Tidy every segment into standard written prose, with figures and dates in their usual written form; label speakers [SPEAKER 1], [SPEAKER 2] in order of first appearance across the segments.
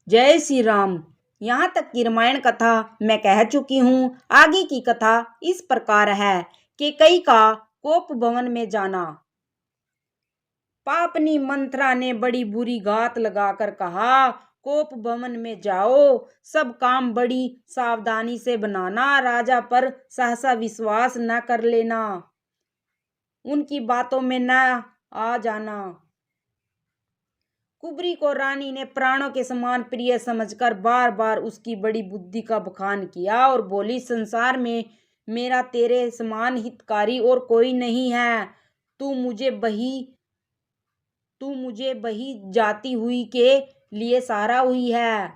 [SPEAKER 1] जय श्री राम। यहाँ तक की रामायण कथा मैं कह चुकी हूँ। आगे की कथा इस प्रकार है कि कई का कोप भवन में जाना। पापनी मंत्रा ने बड़ी बुरी घात लगाकर कहा, कोप भवन में जाओ, सब काम बड़ी सावधानी से बनाना, राजा पर सहसा विश्वास न कर लेना, उनकी बातों में न आ जाना। कुबरी को रानी ने प्राणों के समान प्रिय समझकर बार बार उसकी बड़ी बुद्धि का बखान किया और बोली, संसार में मेरा तेरे समान हितकारी और कोई नहीं है। तू मुझे बही जाती हुई के लिए सहारा हुई है।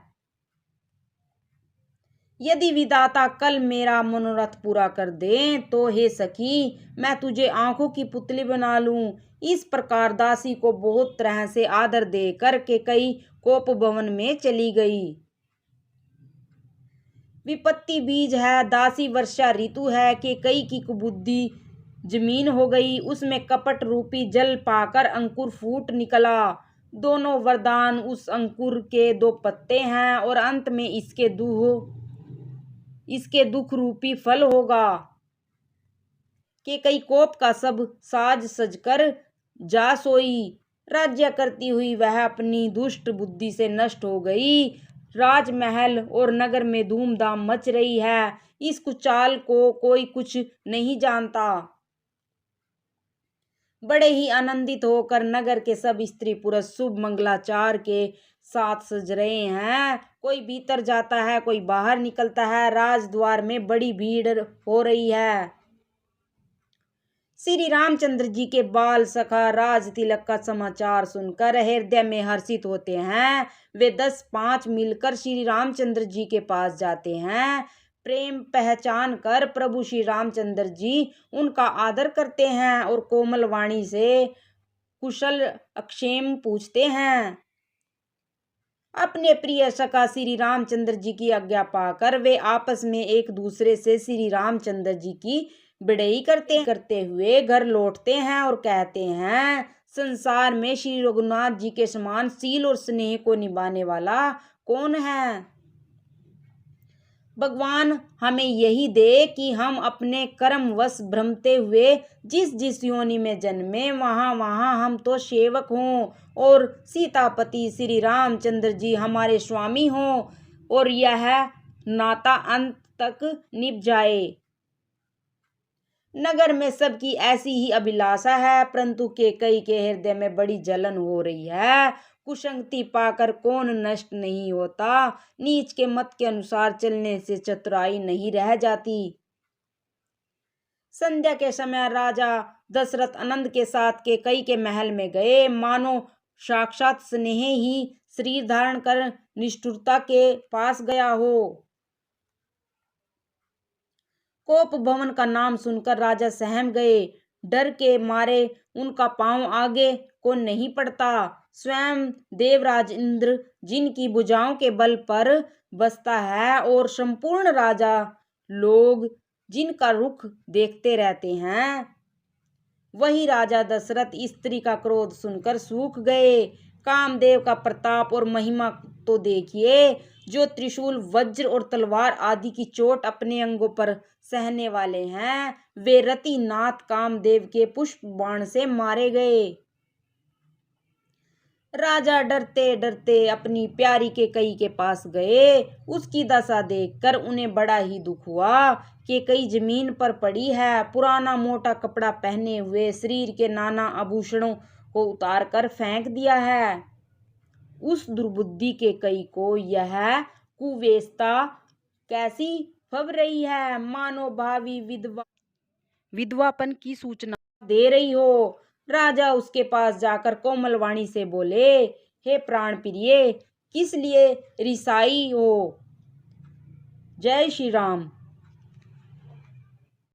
[SPEAKER 1] यदि विधाता कल मेरा मनोरथ पूरा कर दे तो हे सखी, मैं तुझे आंखों की पुतली बना लूं। इस प्रकार दासी को बहुत तरह से आदर देकर केकई कोप भवन में चली गई। विपत्ति बीज है, दासी वर्षा ऋतु है। केकई की कुबुद्धि जमीन हो गई, उसमें कपट रूपी जल पाकर अंकुर फूट निकला। दोनों वरदान उस अंकुर के दो पत्ते हैं और अंत में इसके दुख रूपी फल होगा। केकई कोप का सब साज सजकर जा सोई। राज्य करती हुई वह अपनी दुष्ट बुद्धि से नष्ट हो गई। राजमहल और नगर में धूमधाम मच रही है। इस कुचाल को कोई कुछ नहीं जानता। बड़े ही आनंदित होकर नगर के सब स्त्री पुरुष शुभ मंगलाचार के साथ सज रहे हैं। कोई भीतर जाता है, कोई बाहर निकलता है। राजद्वार में बड़ी भीड़ हो रही है। श्री रामचंद्र जी के बाल सखा राज तिलक का समाचार सुनकर हृदय में हर्षित होते हैं। वे 10-5 मिलकर श्री रामचंद्र जी के पास जाते हैं। प्रेम पहचान कर प्रभु श्री रामचंद्र जी उनका आदर करते हैं और कोमल वाणी से कुशल अक्षेम पूछते हैं। अपने प्रिय सखा श्री रामचंद्र जी की आज्ञा पाकर वे आपस में एक दूसरे से श्री रामचंद्र जी की बड़ाई करते हुए घर लौटते हैं और कहते हैं, संसार में श्री रघुनाथ जी के समान शील और स्नेह को निभाने वाला कौन है। भगवान हमें यही दे कि हम अपने कर्मवश भ्रमते हुए जिस जिस योनि में जन्मे वहाँ वहाँ हम तो सेवक हों और सीतापति श्री रामचंद्र जी हमारे स्वामी हों और यह नाता अंत तक निभ जाए। नगर में सबकी ऐसी ही अभिलाषा है, परंतु केकई के हृदय में बड़ी जलन हो रही है। कुसंगति पाकर कौन नष्ट नहीं होता। नीच के मत के अनुसार चलने से चतुराई नहीं रह जाती। संध्या के समय राजा दशरथ आनंद के साथ केकई के महल में गए। मानो साक्षात स्नेह ही शरीर धारण कर निष्ठुरता के पास गया हो। कोप भवन का नाम सुनकर राजा सहम गए। डर के मारे उनका पांव आगे को नहीं पड़ता। स्वयं देवराज इंद्र जिनकी भुजाओं के बल पर बसता है और संपूर्ण राजा लोग जिनका रुख देखते रहते हैं, वही राजा दशरथ स्त्री का क्रोध सुनकर सूख गए। कामदेव का प्रताप और महिमा तो देखिए, जो त्रिशूल वज्र और तलवार आदि की चोट अपने अंगों पर सहने वाले हैं, वे रतिनाथ कामदेव के पुष्प बाण से मारे गए। राजा डरते डरते अपनी प्यारी केकई के पास गए। उसकी दशा देखकर उन्हें बड़ा ही दुख हुआ। केकई जमीन पर पड़ी है, पुराना मोटा कपड़ा पहने हुए, शरीर के नाना आभूषणों को उतार कर फेंक दिया है। उस दुर्बुद्धि केकई को यह कुवेश्ता कैसी फब रही है, मानो भावी विधवापन की सूचना दे रही हो। राजा उसके पास जाकर कोमल वाणी से बोले, हे प्राण प्रिय, किस लिए रिसाई हो। जय श्री राम।